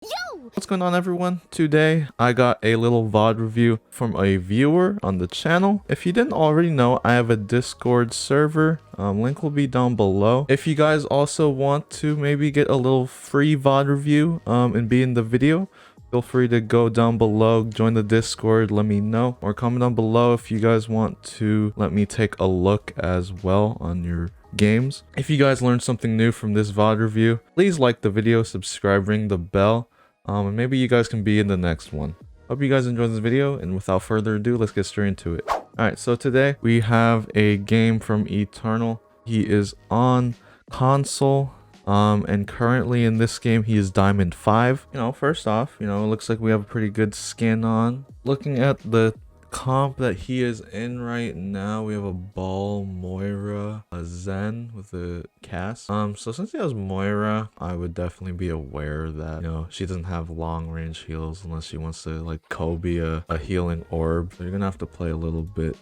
What's going on, everyone? Today I got a little VOD review from a viewer on the channel. If you didn't already know, I have a Discord server. Link will be down below. If you guys also want to maybe get a little free VOD review and be in the video, feel free to go down below, join the Discord, let me know, or comment down below if you guys want to let me take a look as well on your games. If you guys learned something new from this VOD review, please like the video, subscribe, ring the bell, and maybe you guys can be in the next one. Hope you guys enjoyed this video, and without further ado, let's get straight into it. Alright, so today we have a game from Eternal. He is on console, and currently in this game he is Diamond 5. First off, it looks like we have a pretty good skin on. Looking at the comp that he is in right now, we have a Ball, Moira, a Zen with a cast. So since he has Moira, I would definitely be aware that she doesn't have long range heals unless she wants to like Kobe a healing orb. So you're gonna have to play a little bit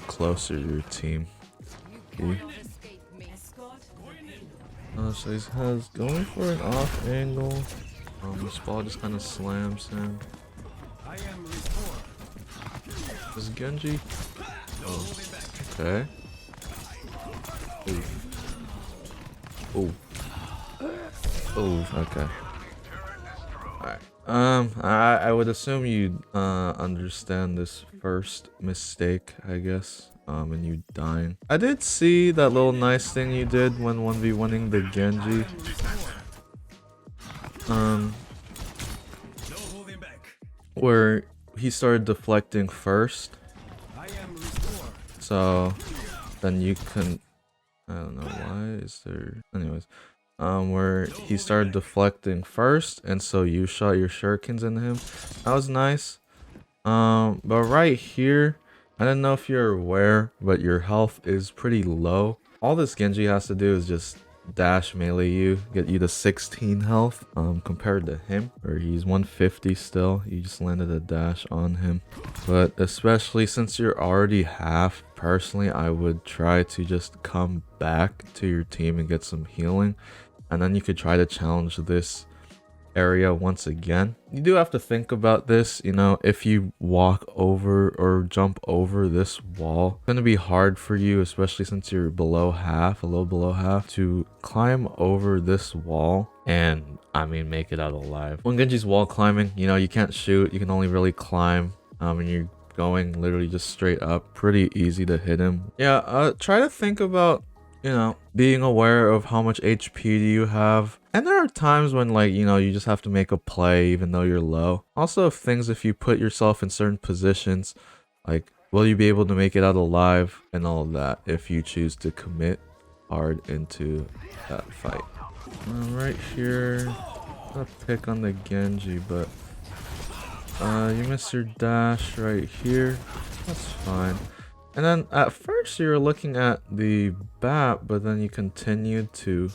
closer to your team. Okay. So he has going for an off angle. This ball just kind of slams him. This is Genji. Oh, okay. Oh. Oh, okay. Alright. I would assume you understand this first mistake, I guess. And you dying. I did see that little nice thing you did when 1v1ing the Genji. Where he started deflecting first, so then you can, I don't know why is there, anyways, where he started deflecting first, and so you shot your shurikens into him. That was nice. But right here, I don't know if you're aware, but your health is pretty low. All this Genji has to do is just dash melee you, get you to 16 health, compared to him where he's 150 still. You just landed a dash on him. But especially since you're already half, personally I would try to just come back to your team and get some healing, and then you could try to challenge this area once again. You do have to think about this, if you walk over or jump over this wall, it's gonna be hard for you, especially since you're below half, a little below half, to climb over this wall and make it out alive. When Genji's wall climbing, you can't shoot, you can only really climb, and you're going literally just straight up. Pretty easy to hit him. Yeah, try to think about being aware of how much HP do you have. And there are times when you just have to make a play even though you're low. Also, if you put yourself in certain positions, like will you be able to make it out alive and all of that if you choose to commit hard into that fight. Right here, I'll pick on the Genji, but you missed your dash right here. That's fine. And then at first you were looking at the BAP, but then you continued to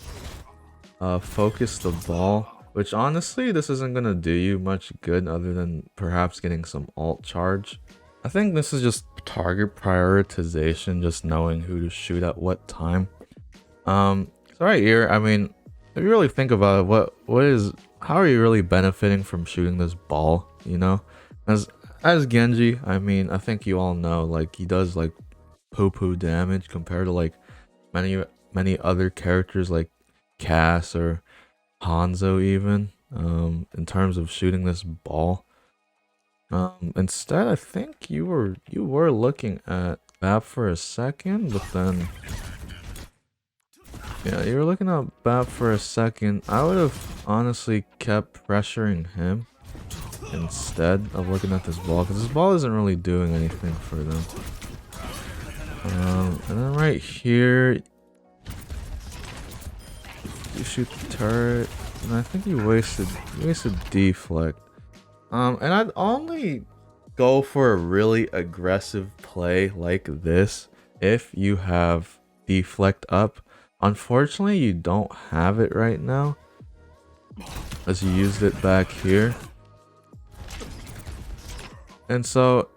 focus the ball, which honestly this isn't gonna do you much good other than perhaps getting some ult charge. I think this is just target prioritization, just knowing who to shoot at what time. So right here, if you really think about it, how are you really benefiting from shooting this ball? As Genji, I think you all know, he does poo-poo damage compared to many other characters like Cass or Hanzo even, in terms of shooting this ball. Instead, I think you were looking at BAP for a second, but then you were looking at BAP for a second. I would have honestly kept pressuring him instead of looking at this ball, because this ball isn't really doing anything for them. And then right here you shoot the turret, and I think you wasted deflect. And I'd only go for a really aggressive play like this if you have deflect up. Unfortunately, you don't have it right now, as you used it back here. And so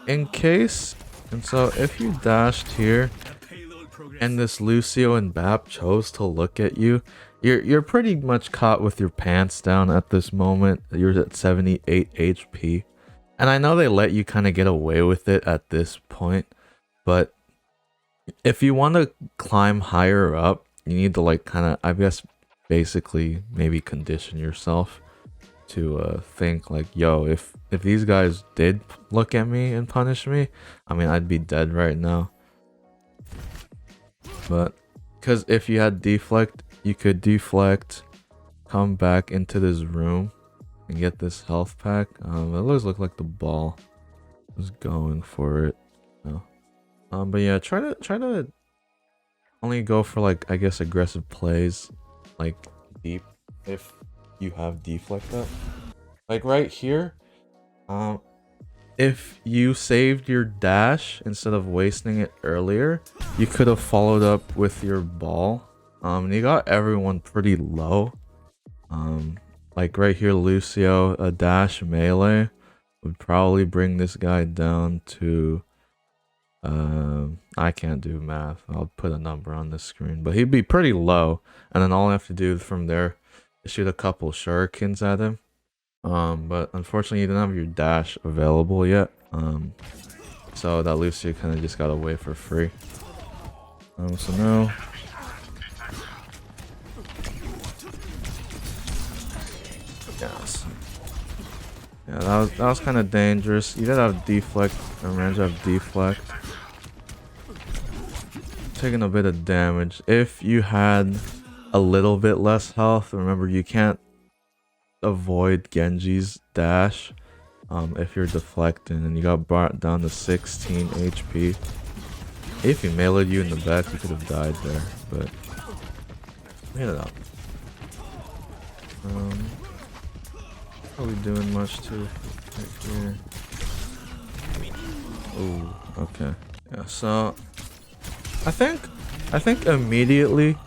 if you dashed here and this Lucio and BAP chose to look at you You're pretty much caught with your pants down at this moment. You're at 78 HP. And I know they let you kind of get away with it at this point, but if you want to climb higher up, you need to like kind of, I guess, basically maybe condition yourself to think like, yo, if these guys did look at me and punish me, I mean, I'd be dead right now. But because if you had deflect, you could deflect, come back into this room and get this health pack. It does look like the ball was going for it. No. But yeah, try to only go for like, I guess, aggressive plays, like deep, if you have deflect up. Like right here, if you saved your dash instead of wasting it earlier, you could have followed up with your ball. And you got everyone pretty low. Like right here, Lucio, a dash melee would probably bring this guy down to I can't do math. I'll put a number on the screen, but he'd be pretty low, and then all I have to do from there is shoot a couple shurikens at him. But unfortunately you didn't have your dash available yet. So that Lucio kind of just got away for free. So now yes. Yeah, that was kind of dangerous. You did have deflect, or managed to have deflect. Taking a bit of damage. If you had a little bit less health, remember you can't avoid Genji's dash if you're deflecting, and you got brought down to 16 HP. If he meleeed you in the back, you could have died there, but made it out. Probably doing much too right here. Ooh, okay. Yeah, so I think immediately,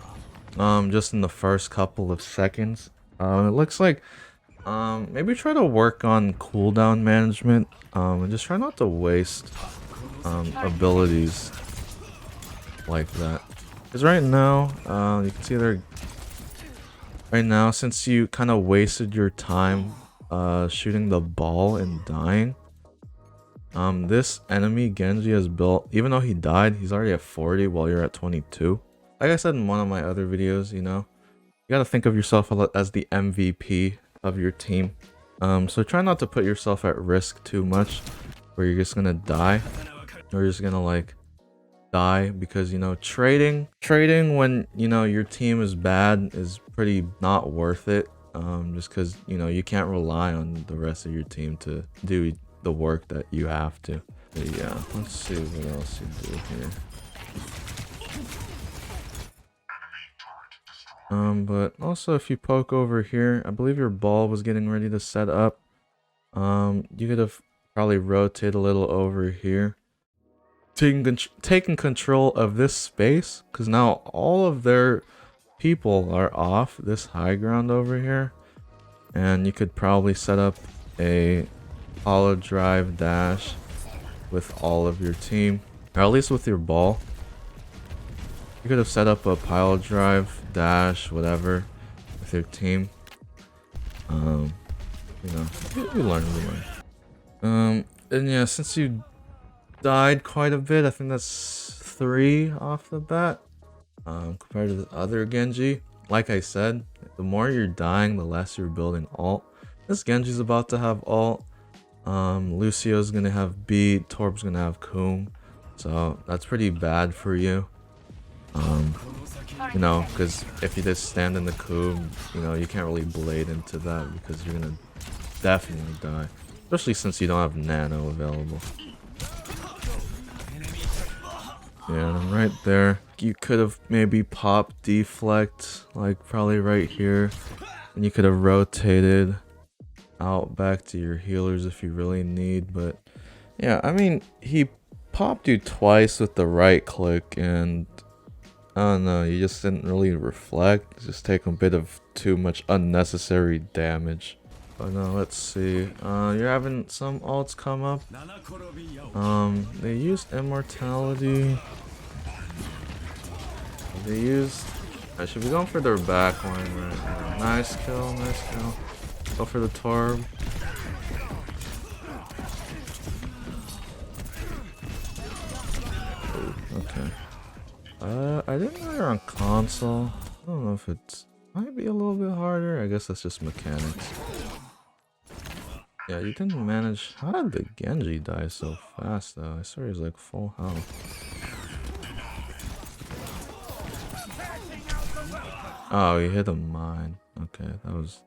just in the first couple of seconds, it looks like maybe try to work on cooldown management, and just try not to waste abilities like that. Because right now, you can see they're right now, since you kind of wasted your time shooting the ball and dying, this enemy Genji has built, even though he died, he's already at 40 while you're at 22. Like I said in one of my other videos, you know, you gotta think of yourself as the MVP of your team. So try not to put yourself at risk too much, where you're just gonna die, or you're just gonna like die because, you know, trading when, you know, your team is bad is pretty not worth it. Just because, you know, you can't rely on the rest of your team to do the work that you have to. But yeah, let's see what else you do here. But also if you poke over here, I believe your ball was getting ready to set up. You could have probably rotated a little over here, taking control of this space, because now all of their people are off this high ground over here, and you could probably set up a hollow drive dash with all of your team, or at least with your ball. You could have set up a pile drive dash, whatever, with your team. You know, you learn. And yeah, since you died quite a bit, I think that's 3 off the bat, compared to the other Genji. Like I said, the more you're dying, the less you're building ult. This Genji's about to have ult. Lucio's gonna have beat, Torb's gonna have Coom, so that's pretty bad for you. You know, because if you just stand in the Coom, you know, you can't really blade into that because you're gonna definitely die, especially since you don't have nano available. Yeah, and right there, you could have maybe popped deflect, like probably right here, and you could have rotated out back to your healers if you really need. But yeah, I mean, he popped you twice with the right click, and I don't know, you just didn't really reflect, just take a bit of too much unnecessary damage. But no, let's see, you're having some ults come up. They used immortality, they used I should be going for their back line right now. Nice kill, nice kill. Go for the Torb. Ooh, okay. I didn't know you're on console. I don't know if it's might be a little bit harder. I guess that's just mechanics. Yeah, you didn't manage. How did the Genji die so fast though? I saw he was like full health. Oh, he hit a mine. Okay, that was.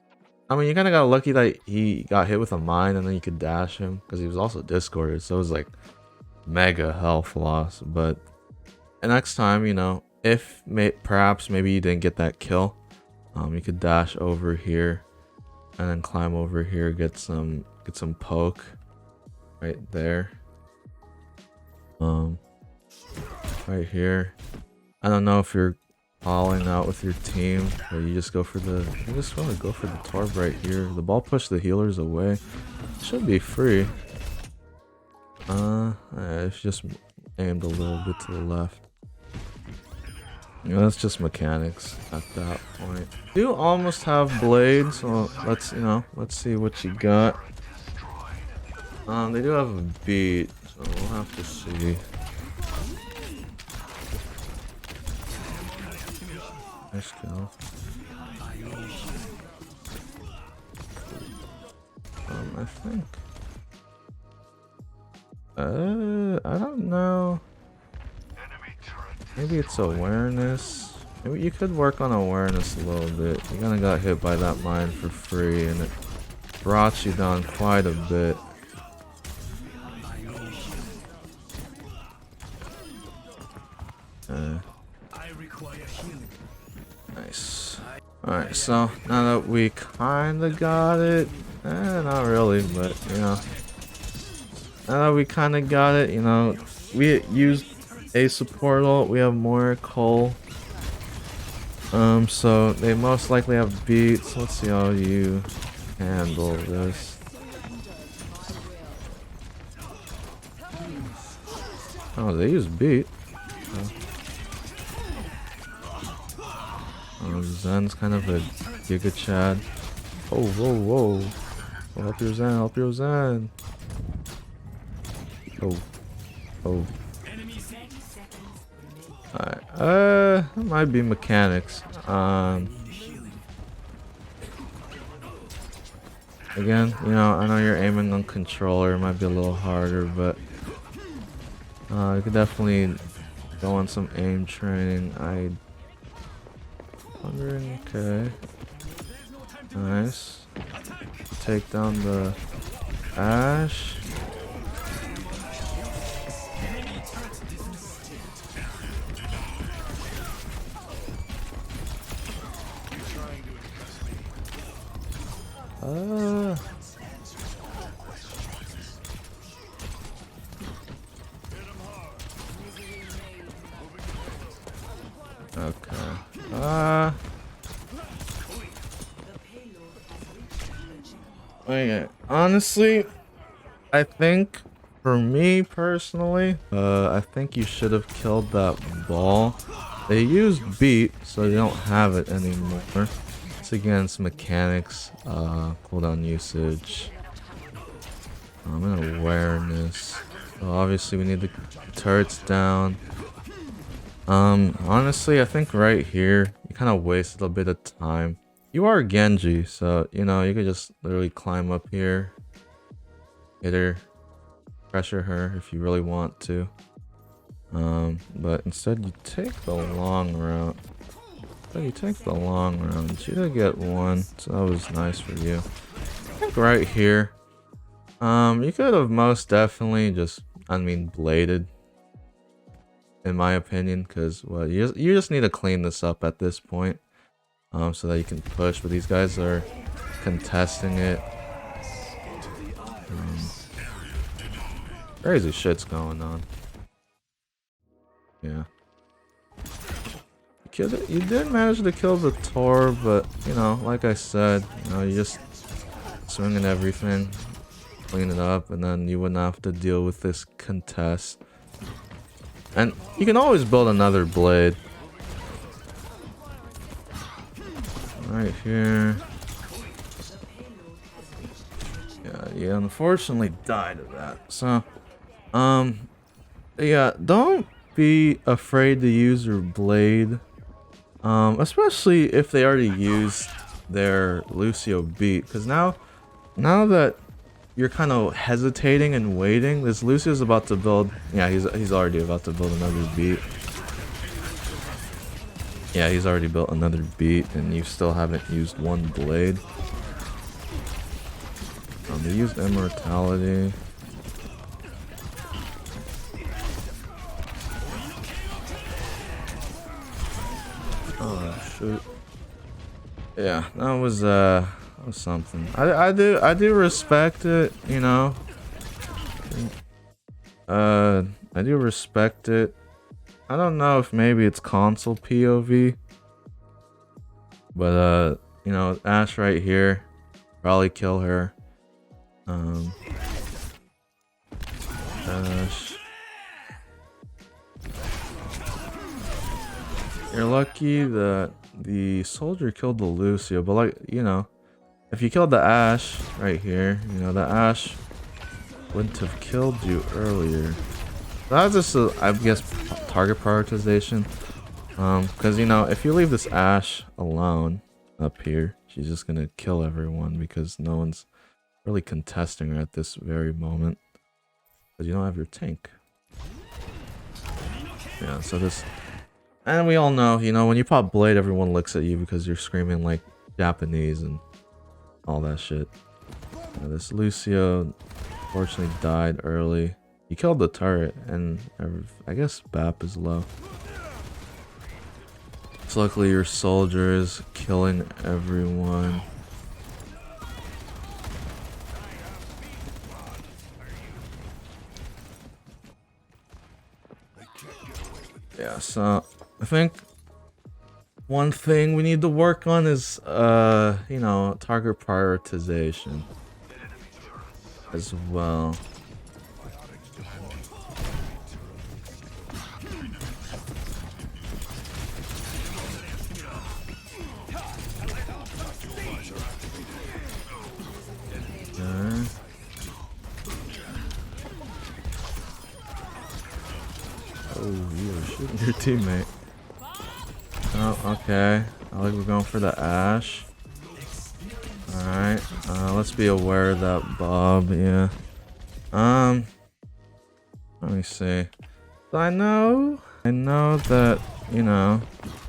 I mean, you kind of got lucky that he got hit with a mine and then you could dash him because he was also discorded, so it was like mega health loss. But next time, you know, if perhaps maybe you didn't get that kill, you could dash over here and then climb over here, get some poke right there. Right here. I don't know if you're falling out with your team, or you just go for the Torb right here. The ball push the healers away. Should be free. It's just aimed a little bit to the left. You know, that's just mechanics at that point. You almost have blade, so let's see what you got. They do have a beat, so we'll have to see. Nice kill. I think. I don't know. Maybe it's awareness. Maybe you could work on awareness a little bit. You kind of got hit by that mine for free, and it brought you down quite a bit. Nice. Alright, so now that we kinda got it, not really, but you know, now that we kinda got it, you know, we used a support ult, we have more coal, so they most likely have beats. Let's see how you handle this. Oh, they use beat. Zen's kind of a Giga Chad. Oh, whoa, whoa. Oh, help your Zen, help your Zen. Oh. Oh. Alright, it might be mechanics. Again, you know, I know you're aiming on controller, it might be a little harder, but you could definitely go on some aim training. Okay. Nice. Take down the Ash. Okay. Okay. Honestly, I think for me personally, I think you should have killed that ball. They used beat, so they don't have it anymore. It's against mechanics, cooldown usage, and awareness. So obviously we need the turrets down. Honestly, I think right here, you kind of wasted a bit of time. You are Genji, so, you know, you could just literally climb up here, hit her, pressure her if you really want to. But instead you take the long route. You did get one, so that was nice for you. I think right here, you could have most definitely just, bladed. In my opinion, because well, you just need to clean this up at this point, so that you can push. But these guys are contesting it. Crazy shit's going on. Yeah. You did manage to kill the Torb, but you know, like I said, you know, you just swinging everything, clean it up, and then you wouldn't have to deal with this contest. And you can always build another blade. right here. Yeah, unfortunately died of that. So, yeah, don't be afraid to use your blade. Especially if they already used their Lucio beat, because now that you're kind of hesitating and waiting, this Lucio's about to build. Yeah, he's already about to build another beat. Yeah, he's already built another beat, and you still haven't used one blade. They used immortality. Oh shoot. Yeah, that was something. I do respect it, you know. I do respect it. I don't know if maybe it's console POV, but you know, Ashe right here, probably kill her. Ashe. You're lucky that the soldier killed the Lucio, but like, you know, if you killed the Ashe right here, you know, the Ashe wouldn't have killed you earlier. That's just a, I guess, target prioritization. Because, you know, if you leave this Ashe alone up here, she's just gonna kill everyone because no one's really contesting her at this very moment. Because you don't have your tank. Yeah, so this... And we all know, you know, when you pop Blade, everyone looks at you because you're screaming like Japanese and all that shit. This Lucio unfortunately died early. He killed the turret, and I guess BAP is low. So luckily your soldier is killing everyone. Yeah, so I think one thing we need to work on is, you know, target prioritization as well. Oh, you were shooting your teammate. Oh, okay. I think we're going for the Ashe. Alright. Let's be aware of that Bob, yeah. Let me see. So I know that, you know,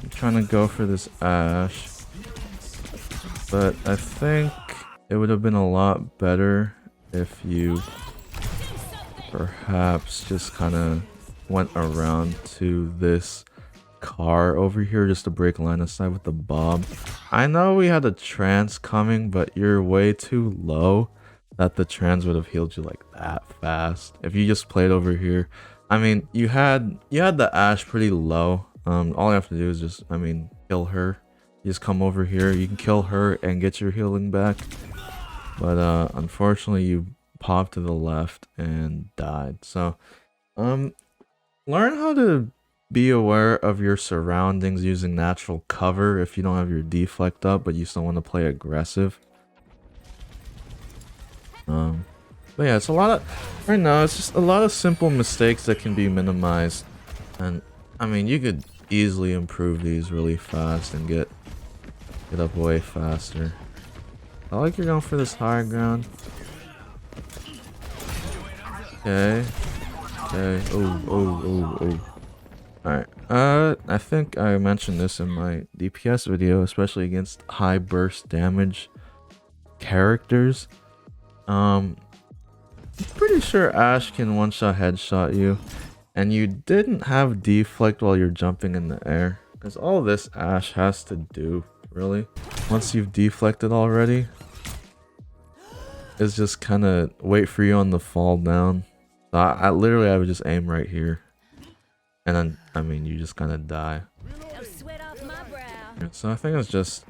I'm trying to go for this Ashe. But I think it would have been a lot better if you perhaps just kind of went around to this car over here just to break line of sight with the Bob. I know we had a trance coming, but you're way too low that the trance would have healed you like that fast. If you just played over here, I mean, you had the Ashe pretty low. All you have to do is just, I mean, kill her. You just come over here, you can kill her and get your healing back. But unfortunately, you popped to the left and died. So, learn how to be aware of your surroundings using natural cover if you don't have your deflect up, but you still want to play aggressive. But yeah, it's a lot of, right now, it's just a lot of simple mistakes that can be minimized. And, I mean, you could easily improve these really fast and get up way faster. I like you're going for this high ground. Okay. Okay. Oh. Alright. I think I mentioned this in my DPS video, especially against high burst damage characters. I'm pretty sure Ashe can one-shot headshot you, and you didn't have deflect while you're jumping in the air. Because all this Ashe has to do, really, once you've deflected already, is just kind of wait for you on the fall down. So I literally, I would just aim right here. And then, I mean, you just kind of die. So I think it's just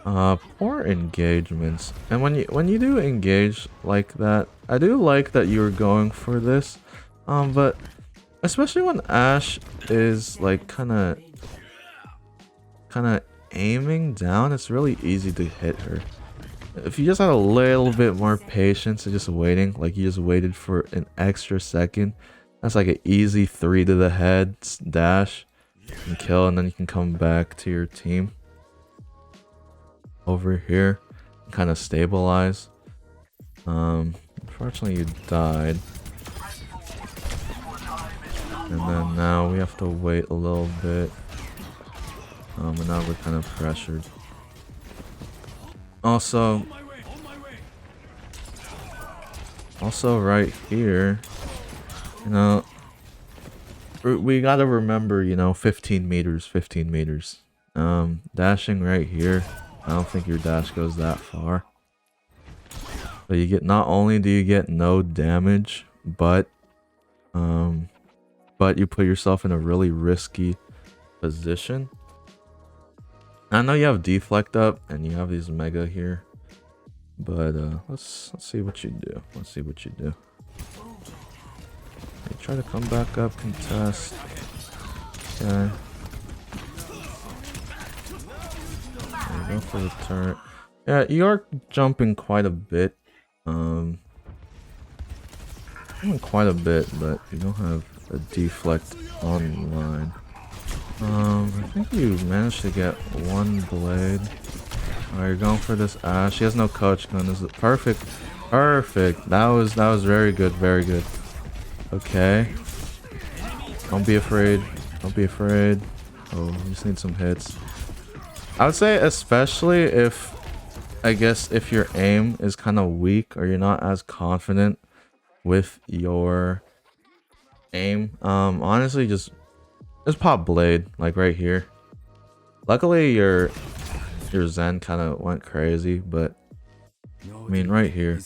poor engagements. And when you do engage like that, I do like that you were going for this. But especially when Ashe is like kind of aiming down, it's really easy to hit her. If you just had a little bit more patience and just waiting, like you just waited for an extra second, that's like an easy 3 to the head dash and kill, and then you can come back to your team over here and kind of stabilize. Unfortunately you died. And then now we have to wait a little bit. And now we're kind of pressured. Also right here, you know, we gotta remember, you know, 15 meters. Dashing right here, I don't think your dash goes that far. But you get, not only do you get no damage, but you put yourself in a really risky position. I know you have deflect up and you have these mega here, but let's see what you do. Let's see what you do. You try to come back up, contest. Okay. Go for the turret. Yeah, you are jumping quite a bit. Quite a bit, but you don't have a deflect online. I think you managed to get 1 blade. Alright, you're going for this Ash. She has no coach gun. This is perfect. Perfect. That was very good. Very good. Okay. Don't be afraid. Don't be afraid. Oh, you just need some hits. I would say especially if, I guess, if your aim is kind of weak or you're not as confident with your aim. Honestly, just pop blade, like right here. Luckily your Zen kind of went crazy, but I mean right here,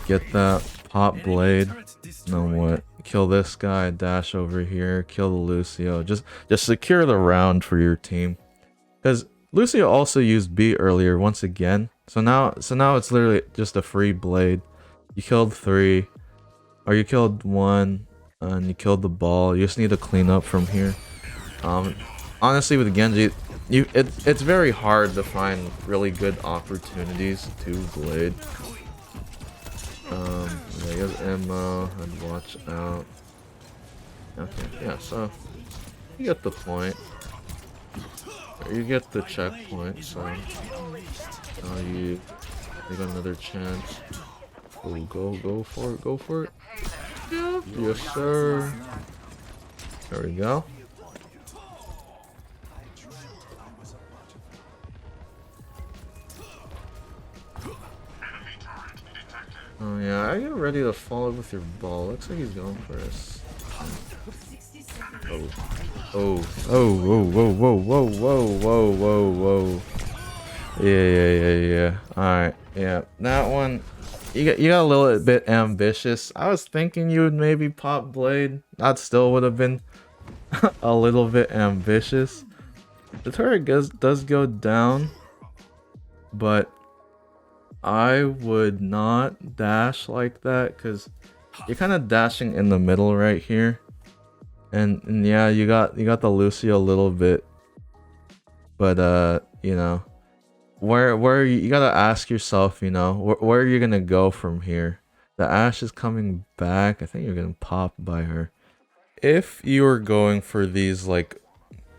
get that pop blade, and then what, kill this guy, dash over here, kill the Lucio, just secure the round for your team, because Lucio also used B earlier once again, so now it's literally just a free blade. You killed 3, or you killed 1, and you killed the ball. You just need to clean up from here. Honestly, with Genji, it's very hard to find really good opportunities to blade. Yeah, he has ammo, and watch out. Okay, yeah, so you get the point. You get the checkpoint, so now you got another chance. Oh, go for it, go for it. Yep. Yes, sir. There we go. Oh yeah, I get ready to follow with your ball. Looks like he's going for us. Oh, whoa. Yeah. Alright, yeah. That one, you got a little bit ambitious. I was thinking you would maybe pop blade. That still would have been a little bit ambitious. The turret does go down, but I would not dash like that, because you're kind of dashing in the middle right here, and yeah, you got the Lucio a little bit, but you know, where you gotta ask yourself, you know, where are you gonna go from here? The Ashe is coming back. I think you're gonna pop by her. If you're going for these like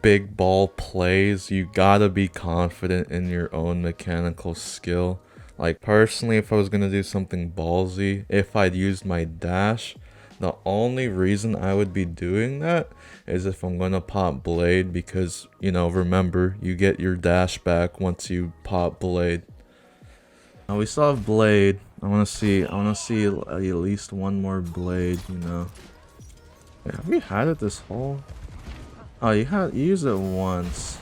big ball plays, you gotta be confident in your own mechanical skill. Like personally, if I was gonna do something ballsy, if I'd used my dash, the only reason I would be doing that is if I'm gonna pop blade, because, you know, remember, you get your dash back once you pop blade. Now we still have blade. I wanna see at least 1 more blade, you know. Wait, have we had it this whole? Oh, you used it once.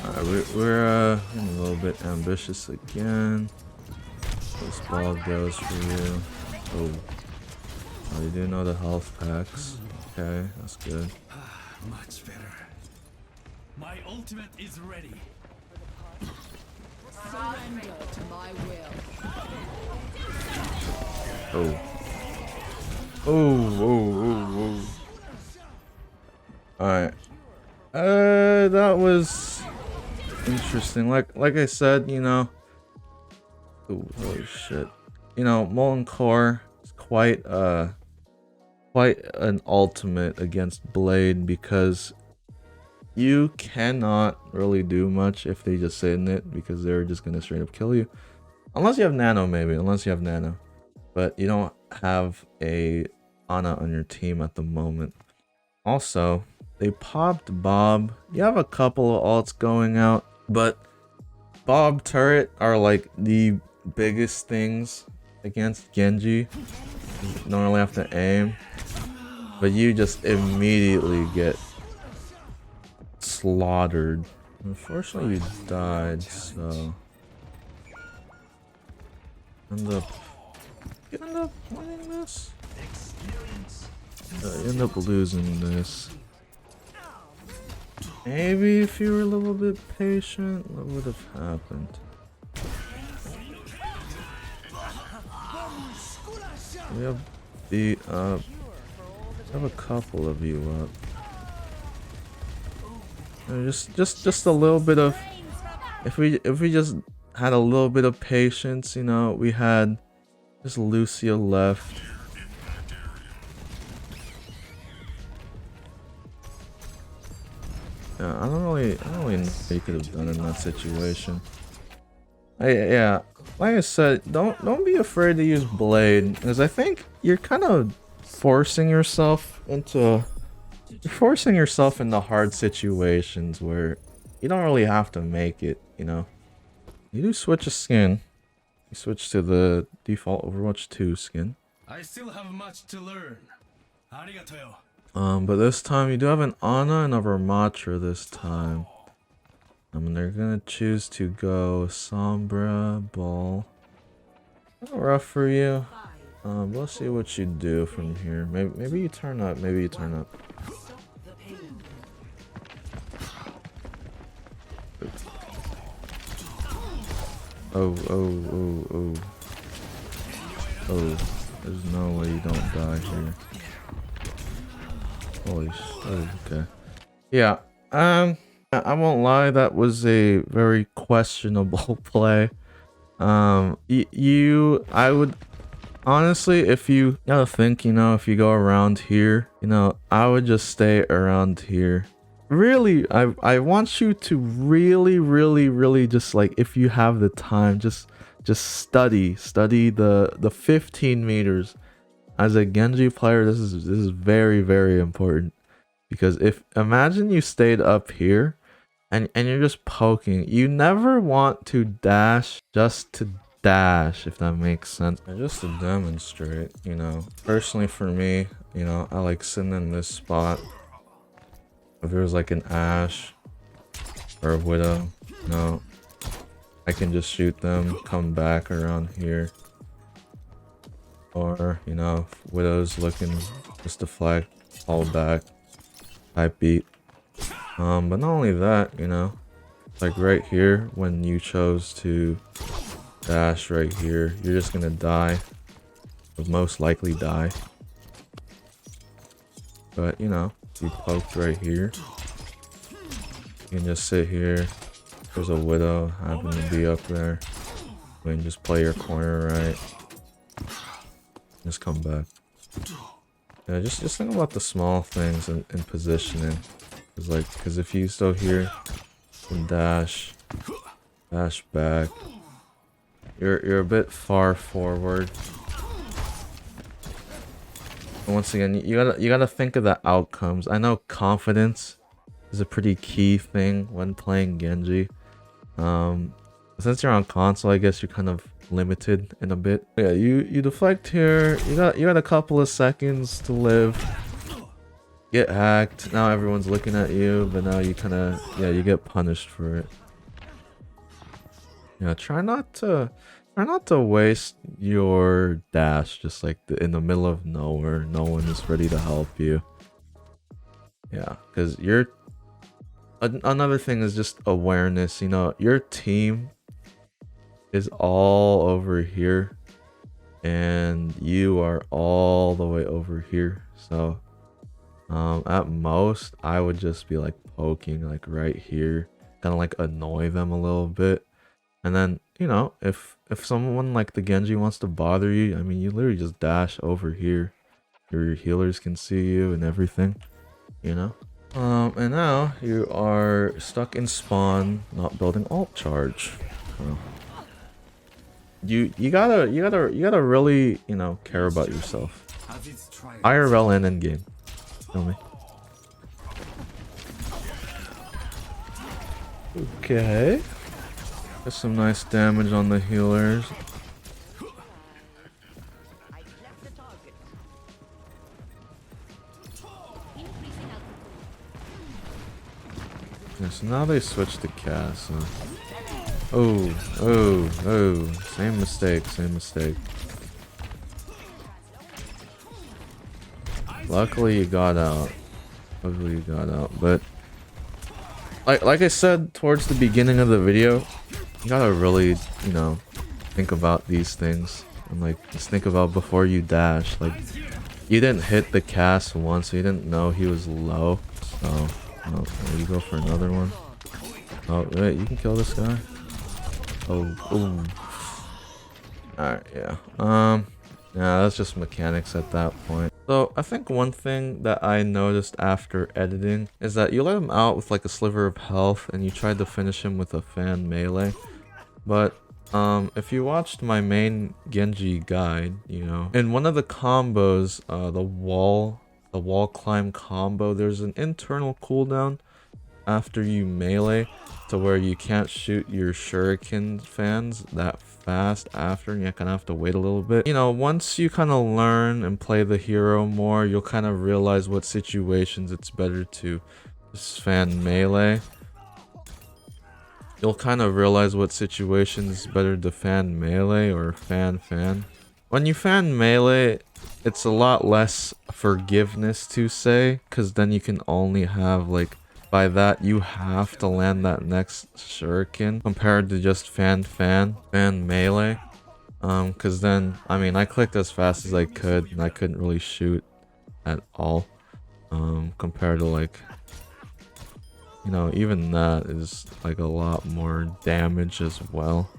Alright, we're getting a little bit ambitious again. This ball goes for you. Oh, you do know the health packs. Okay, that's good. Much better. My ultimate is ready. Surrender to my will. Oh. Alright. That was interesting. Like I said, you know. Ooh, holy shit. You know, Molten Core is quite an ultimate against Blade because you cannot really do much if they just sit in it because they're just gonna straight up kill you. Unless you have Nano, maybe. Unless you have Nano. But you don't have a Ana on your team at the moment. Also, they popped Bob. You have a couple of ults going out, but Bob turret are like the biggest things against Genji. You don't really have to aim, but you just immediately get slaughtered. Unfortunately, you died, so you end up winning this. You end up losing this. Maybe if you were a little bit patient, what would have happened? We have beat up. We have a couple of you up. Just a little bit of. If we just had a little bit of patience, you know, we had just Lucia left. Yeah, I don't really know what you could have done in that situation. Yeah, like I said, don't be afraid to use Blade, because I think you're kind of forcing yourself into hard situations where you don't really have to make it, you know. You do switch a skin. You switch to the default Overwatch 2 skin. I still have much to learn. Arigato. But this time you do have an Ana and a Ramatra this time. And they're gonna choose to go Sombra, Ball. A little rough for you. We'll see what you do from here. Maybe you turn up, maybe you turn up. Oh. Oh, there's no way you don't die here. Holy shit, okay. Yeah, I won't lie, that was a very questionable play. I would honestly, if you gotta think, you know, if you go around here, you know, I would just stay around here. Really, I want you to really just, like, if you have the time, just study the 15 meters. As a Genji player, this is very important, because imagine you stayed up here and you're just poking. You never want to dash just to dash, if that makes sense. And just to demonstrate, you know, personally for me, you know, I like sitting in this spot. If there was like an Ashe or a Widow, you know, I can just shoot them, come back around here. Or, you know, if Widow's looking, just deflect, fall back, type beat. But not only that, you know, like right here, when you chose to dash right here, you're just gonna die. Would most likely die. But, you know, you poked right here. You can just sit here. There's a Widow happen to be up there. You can just play your corner right. Just come back. Yeah, just think about the small things in positioning. Cause if you still here and dash back, you're a bit far forward. And once again, you gotta think of the outcomes. I know confidence is a pretty key thing when playing Genji. Since you're on console, I guess you're kind of limited in a bit. Yeah, you deflect here. You got a couple of seconds to live. Get hacked. Now everyone's looking at you, but now you kind of, yeah, you get punished for it. Yeah, try not to waste your dash just like in the middle of nowhere. No one is ready to help you. Yeah, because another thing is just awareness. You know, your team is all over here and you are all the way over here, so At most, I would just be like poking like right here, kind of like annoy them a little bit. And then, you know, if someone like the Genji wants to bother you, I mean, you literally just dash over here. Your healers can see you and everything, you know? And now you are stuck in spawn, not building alt charge. So you gotta really, you know, care about yourself. IRL and endgame. Feel me? Okay. Got some nice damage on the healers. Yeah, so now they switch to cast. So. Oh. Same mistake, same mistake. Luckily you got out. Luckily you got out, but like I said towards the beginning of the video, you gotta really, you know, think about these things and like just think about before you dash. Like you didn't hit the cast once, so you didn't know he was low. So you go for another one. Oh wait, you can kill this guy. Oh. Alright, yeah. Yeah, that's just mechanics at that point. So I think one thing that I noticed after editing is that you let him out with like a sliver of health and you tried to finish him with a fan melee. But if you watched my main Genji guide, you know, in one of the combos, the wall climb combo, there's an internal cooldown after you melee to where you can't shoot your shuriken fans that fast after, and you kind of have to wait a little bit. You know, once you kind of learn and play the hero more, you'll kind of realize what situations it's better to just fan melee. You'll kind of realize what situations it's better to fan melee or fan. When you fan melee, it's a lot less forgiveness to say, because then you can only have like, by that you have to land that next shuriken compared to just fan melee. Because then, I mean, I clicked as fast as I could and I couldn't really shoot at all. Compared to like, you know, even that is like a lot more damage as well.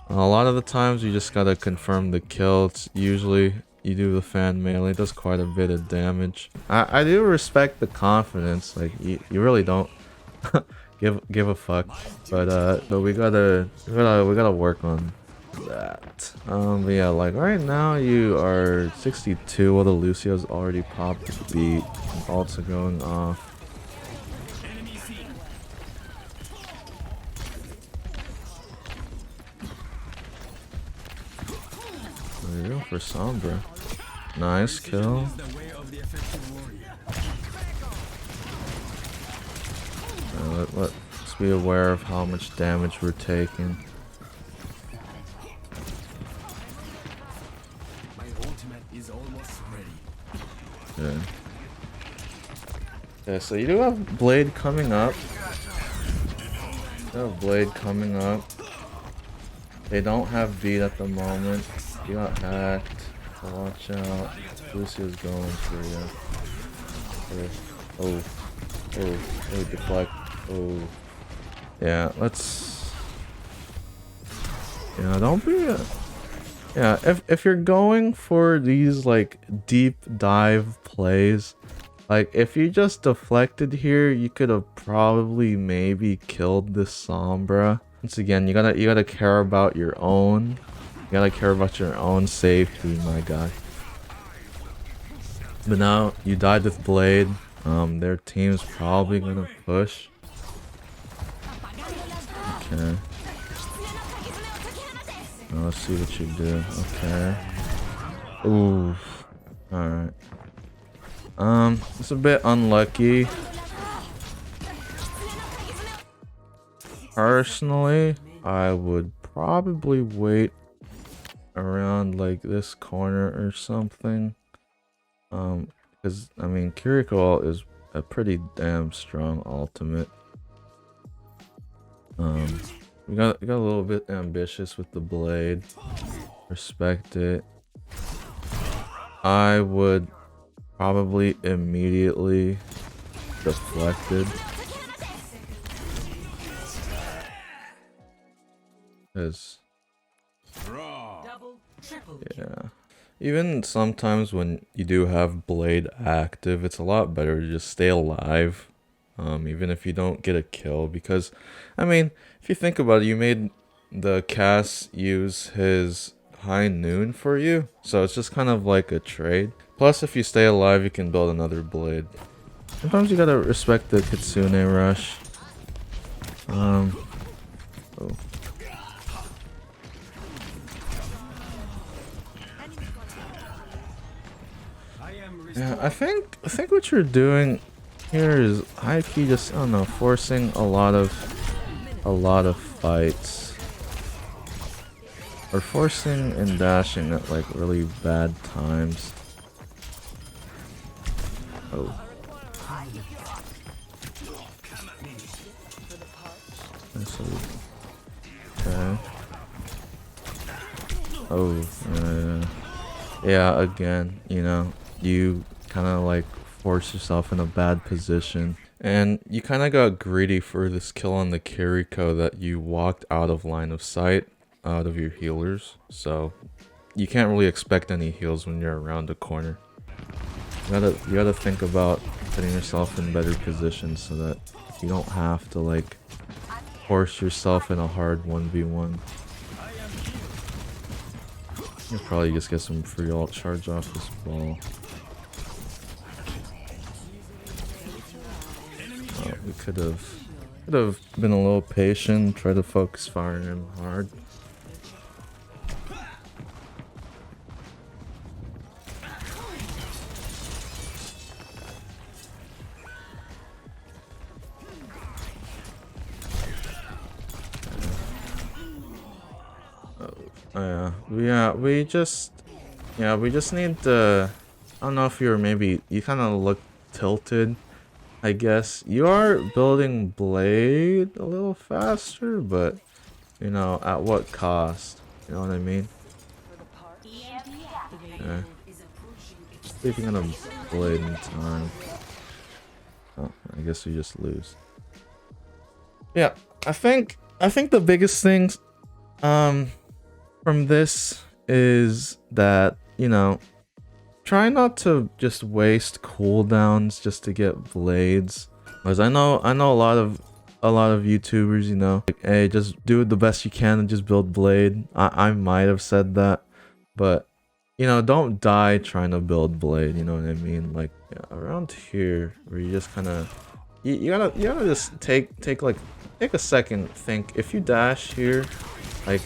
A lot of the times you just gotta confirm the kill. It's usually you do the fan melee, it does quite a bit of damage. I do respect the confidence, like you really don't give a fuck, but we gotta work on that. But yeah, like right now you are 62 while the Lucio's already popped the beat and ults are going off. There you go for Sombra. Nice kill. Let's be aware of how much damage we're taking. My ultimate is almost ready. Okay. Okay, so you do have Blade coming up. You have Blade coming up. They don't have beat at the moment. You got hacked. So watch out. Lucio's going for you. Oh, deflect. Oh. Yeah, let's... Yeah, don't be... Yeah, if you're going for these, like, deep dive plays, like, if you just deflected here, you could have probably maybe killed this Sombra. Once again, you gotta care about your own. You gotta care about your own safety, my guy. But now, you died with Blade. Their team's probably gonna push. Okay. Now let's see what you do. Okay. Ooh. Alright. It's a bit unlucky. Personally, I would probably wait around like this corner or something. Because I mean, Kiriko is a pretty damn strong ultimate. We got a little bit ambitious with the Blade. Respect it. I would probably immediately deflected. Because, yeah. Even sometimes when you do have Blade active, it's a lot better to just stay alive. Even if you don't get a kill. Because, I mean, if you think about it, you made the Cass use his high noon for you. So it's just kind of like a trade. Plus, if you stay alive, you can build another Blade. Sometimes you gotta respect the Kitsune rush. Oh. Yeah, I think what you're doing here is high key just, I don't know, forcing a lot of fights. Or forcing and dashing at like really bad times. Oh. Okay. Oh, yeah, again, you know, you kind of like force yourself in a bad position. And you kind of got greedy for this kill on the Kiriko that you walked out of line of sight, out of your healers. So you can't really expect any heals when you're around the corner. You gotta think about putting yourself in better positions so that you don't have to like force yourself in a hard 1v1. You'll probably just get some free ult charge off this ball. Oh, we could have been a little patient, try to focus firing him hard. We just need to, I don't know if you kind of look tilted, I guess. You are building Blade a little faster, but you know, at what cost? You know what I mean? Yeah. Speaking of Blade in time. Oh, I guess we just lose. Yeah, I think the biggest things from this is that, you know, try not to just waste cooldowns just to get blades. Because I know a lot of YouTubers, you know, like, hey, just do the best you can and just build blade. I might have said that, but you know, don't die trying to build blade, you know what I mean? Like, yeah, around here where you just kind of you gotta just take a second, think. If you dash here, like,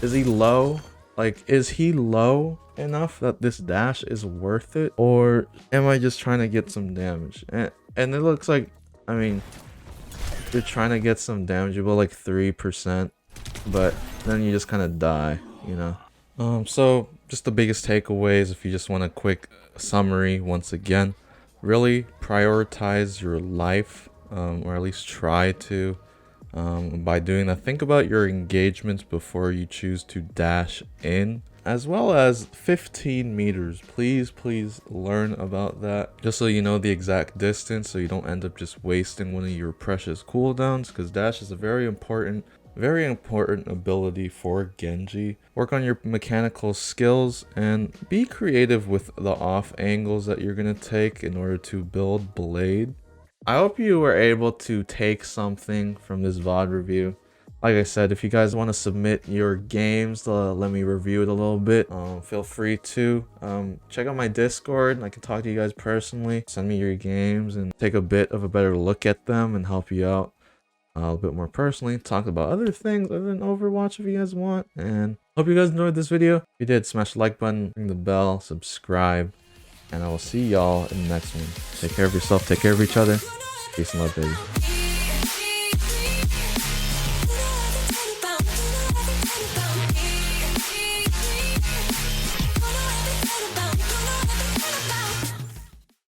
is he low? Like, is he low enough that this dash is worth it? Or am I just trying to get some damage? And it looks like, I mean, you're trying to get some damage about like 3%, but then you just kind of die, you know? So just the biggest takeaways, if you just want a quick summary once again, really prioritize your life, or at least try to. By doing that, think about your engagements before you choose to dash in, as well as 15 meters. Please learn about that, just so you know the exact distance, so you don't end up just wasting one of your precious cooldowns, because dash is a very important ability for Genji. Work on your mechanical skills and be creative with the off angles that you're gonna take in order to build Blade. I hope you were able to take something from this VOD review. Like I said, if you guys want to submit your games to let me review it a little bit, feel free to. Check out my Discord and I can talk to you guys personally. Send me your games and take a bit of a better look at them and help you out a little bit more personally. Talk about other things other than Overwatch if you guys want. And hope you guys enjoyed this video. If you did, smash the like button, ring the bell, subscribe. And I will see y'all in the next one. Take care of yourself, take care of each other. Peace and love, baby.